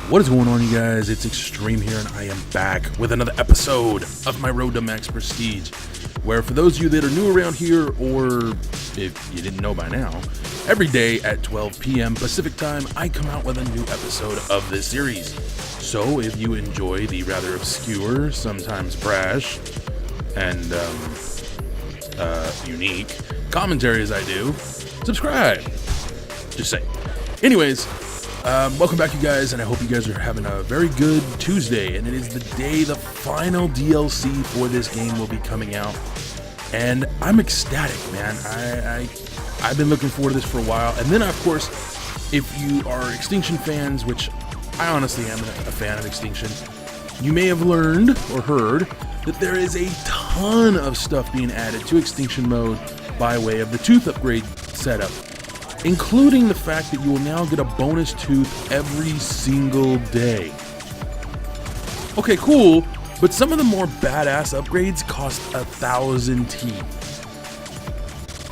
What is going on, you guys? It's Extreme here, and I am back with another episode of my Road to Max Prestige, where for those of you that are new around here, or if you didn't know by now, every day at 12 p.m. Pacific time, I come out with a new episode of this series. So if you enjoy the rather obscure, sometimes brash, and unique commentary as I do, subscribe. Just saying. Anyways, welcome back, you guys, and I hope you guys are having a very good Tuesday, and it is the day the final DLC for this game will be coming out, and I'm ecstatic, man. I've been looking forward to this for a while, and then, of course, if you are Extinction fans, which I honestly am a fan of Extinction, you may have learned or heard that there is a ton of stuff being added to Extinction mode by way of the tooth upgrade setup, including the fact that you will now get a bonus tooth every single day. Okay, cool, but some of the more badass upgrades cost 1,000 teeth.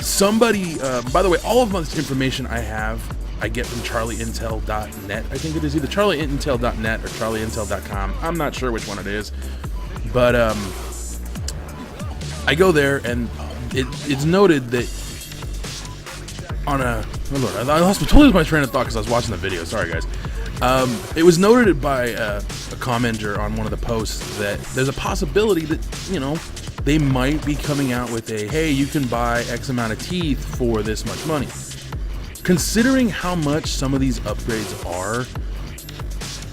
Somebody, by the way, all of this information I get from charlieintel.net. I think it is either charlieintel.net or charlieintel.com. I'm not sure which one it is, but I go there, and it's noted that on a... Oh Lord, I totally lost my train of thought because I was watching the video. Sorry, guys. It was noted by a commenter on one of the posts that there's a possibility that, you know, they might be coming out with a, hey, you can buy X amount of teeth for this much money. Considering how much some of these upgrades are,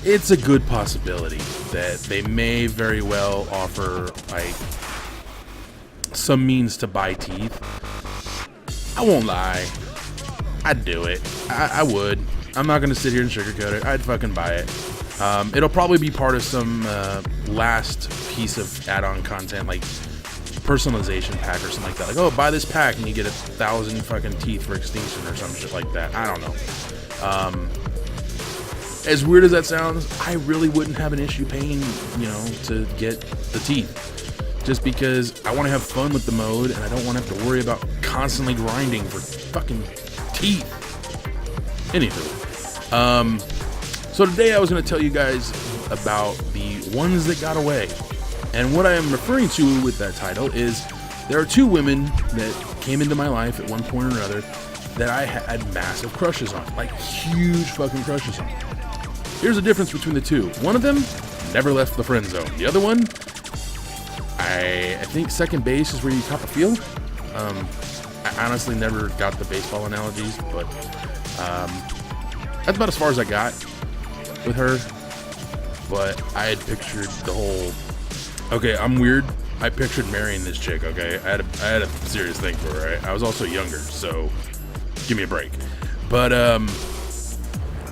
it's a good possibility that they may very well offer, like, some means to buy teeth. I won't lie. I'd do it. I would. I'm not going to sit here and sugarcoat it. I'd fucking buy it. It'll probably be part of some last piece of add-on content, like personalization pack or something like that. Like, oh, buy this pack and you get 1,000 fucking teeth for Extinction or some shit like that. I don't know. As weird as that sounds, I really wouldn't have an issue paying, you know, to get the teeth. Just because I want to have fun with the mode and I don't want to have to worry about constantly grinding for fucking teeth. Anywho, so today I was going to tell you guys about the ones that got away. And what I am referring to with that title is there are two women that came into my life at one point or another that I had massive crushes on, like huge fucking crushes on. Here's the difference between the two. One of them never left the friend zone. The other one, I think second base is where you cop a field. I honestly never got the baseball analogies, but that's about as far as I got with her. But I had pictured the whole... Okay, I'm weird. I pictured marrying this chick, okay? I had a serious thing for her, right? I was also younger, so give me a break. But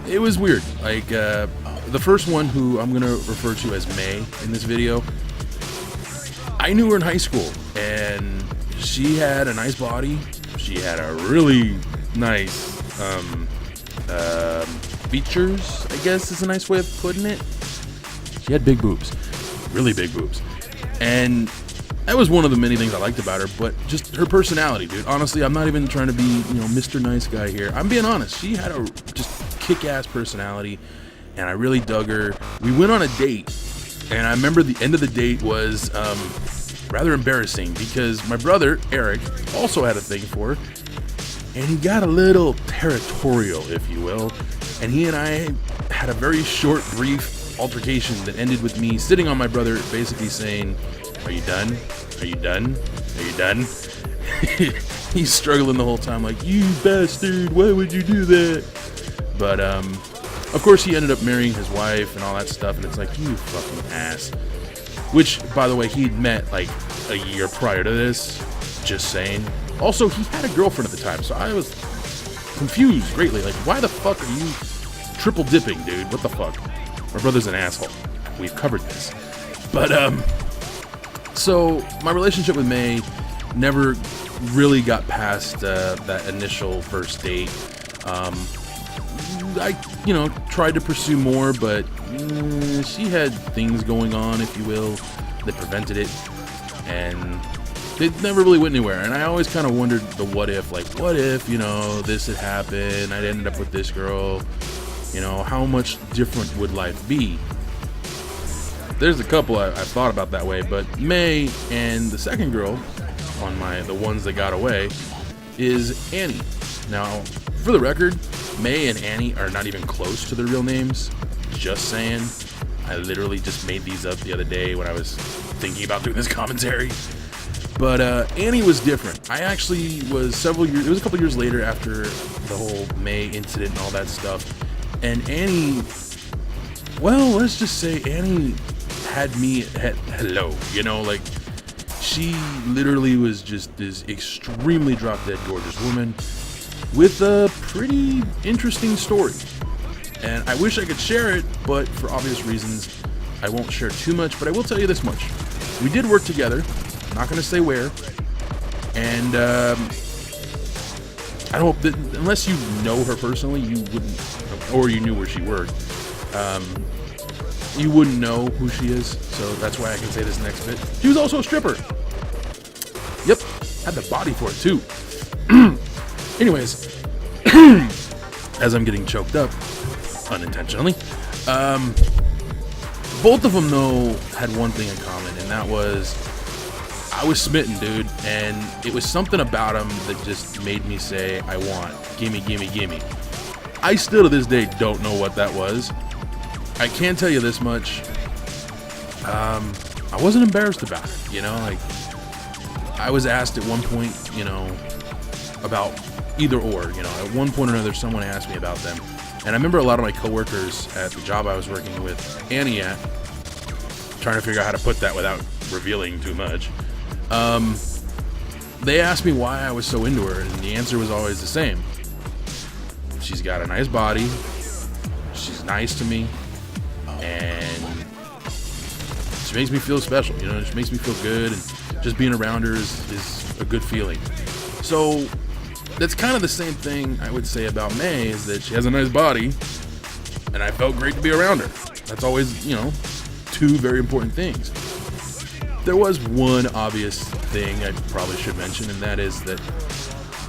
it was weird. Like, the first one, who I'm going to refer to as May in this video, I knew her in high school, and she had a nice body. She had a really nice features, I guess is a nice way of putting it. She had big boobs, really big boobs, and that was one of the many things I liked about her. But just her personality, dude. Honestly, I'm not even trying to be, you know, Mr. Nice Guy here. I'm being honest. She had a just kick-ass personality, and I really dug her. We went on a date, and I remember the end of the date was rather embarrassing because my brother, Eric, also had a thing for her, and he got a little territorial, if you will, and he and I had a very short, brief altercation that ended with me sitting on my brother basically saying, "Are you done? Are you done? Are you done?" He's struggling the whole time like, "You bastard, why would you do that?" But of course he ended up marrying his wife and all that stuff, and it's like, you fucking ass. Which, by the way, he'd met like a year prior to this, just saying. Also, he had a girlfriend at the time, so I was confused greatly. Like, why the fuck are you triple dipping, dude? What the fuck? My brother's an asshole. We've covered this. But, so my relationship with May never really got past that initial first date. I, you know, tried to pursue more, but she had things going on, if you will, that prevented it, and it never really went anywhere. And I always kind of wondered the what if, like, what if, you know, this had happened, I'd ended up with this girl, You know, how much different would life be? There's a couple I've thought about that way, but May and the second girl on the ones that got away is Annie. Now, for the record, May and Annie are not even close to their real names. Just saying. I literally just made these up the other day when I was thinking about doing this commentary. But Annie was different. I actually was it was a couple years later after the whole May incident and all that stuff. And Annie, well, let's just say Annie had me at hello, you know, like she literally was just this extremely drop dead gorgeous woman with a pretty interesting story. And I wish I could share it, but for obvious reasons, I won't share too much. But I will tell you this much. We did work together. I'm not going to say where. And I don't hope that, unless you know her personally, you wouldn't, or you knew where she worked, you wouldn't know who she is. So that's why I can say this next bit. She was also a stripper. Yep. Had the body for it, too. Anyways, as I'm getting choked up, unintentionally, both of them though had one thing in common, and that was I was smitten, dude, and it was something about him that just made me say, I want, gimme, gimme, gimme. I still to this day don't know what that was. I can tell you this much, I wasn't embarrassed about it, you know, like I was asked at one point, you know, about either or, you know, at one point or another someone asked me about them. And I remember a lot of my coworkers at the job I was working with Annie at, trying to figure out how to put that without revealing too much. They asked me why I was so into her, and the answer was always the same. She's got a nice body, she's nice to me, and she makes me feel special, you know, she makes me feel good, and just being around her is a good feeling. So that's kind of the same thing I would say about May, is that she has a nice body, and I felt great to be around her. That's always, you know, two very important things. There was one obvious thing I probably should mention, and that is that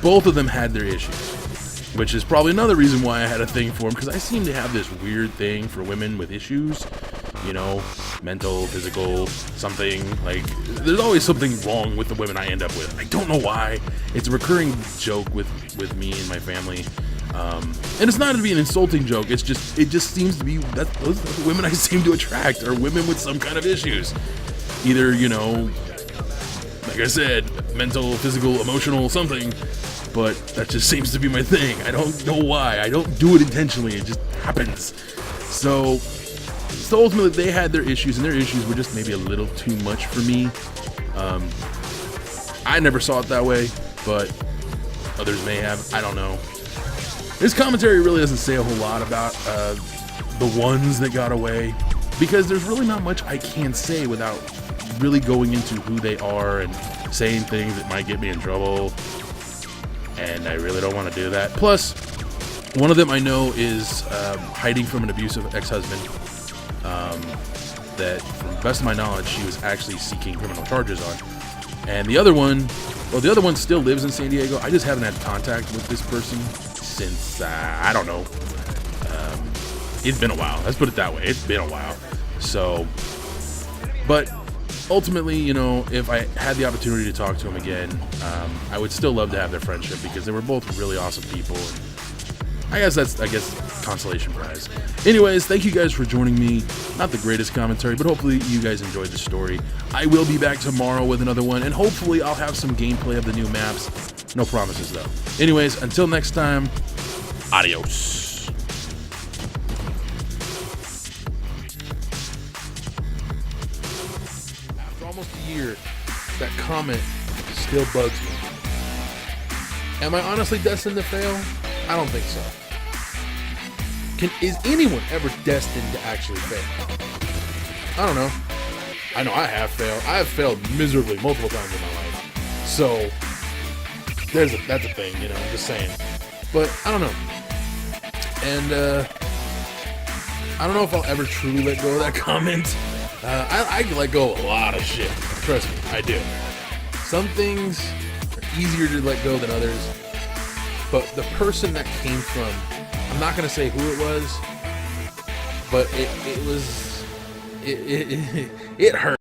both of them had their issues, which is probably another reason why I had a thing for them, because I seem to have this weird thing for women with issues, you know, mental, physical, something. Like, there's always something wrong with the women I end up with. I don't know why. It's a recurring joke with me and my family. And it's not to be an insulting joke. It just seems to be that those are the women I seem to attract are women with some kind of issues. Either, you know, like I said, mental, physical, emotional, something. But that just seems to be my thing. I don't know why. I don't do it intentionally. It just happens. So ultimately they had their issues, and their issues were just maybe a little too much for me. I never saw it that way, but others may have. I don't know. This commentary really doesn't say a whole lot about the ones that got away, because there's really not much I can say without really going into who they are and saying things that might get me in trouble, and I really don't want to do that. Plus, one of them I know is hiding from an abusive ex-husband that, from the best of my knowledge, she was actually seeking criminal charges on. And the other one, well, the other one still lives in San Diego. I just haven't had contact with this person since, I don't know. It's been a while. Let's put it that way. It's been a while. So, but ultimately, you know, if I had the opportunity to talk to them again, I would still love to have their friendship, because they were both really awesome people. And I guess consolation prize. Anyways, thank you guys for joining me. Not the greatest commentary, but hopefully you guys enjoyed the story. I will be back tomorrow with another one, and hopefully I'll have some gameplay of the new maps. No promises though. Anyways, until next time, adios. After almost a year, that comment still bugs me. Am I honestly destined to fail? I don't think so. Is anyone ever destined to actually fail? I don't know. I know I have failed. I have failed miserably multiple times in my life. So that's a thing, you know, I'm just saying. But I don't know. And I don't know if I'll ever truly let go of that comment. I can let go of a lot of shit. Trust me, I do. Some things are easier to let go than others. But the person that came from I'm not gonna say who it was, but it hurt.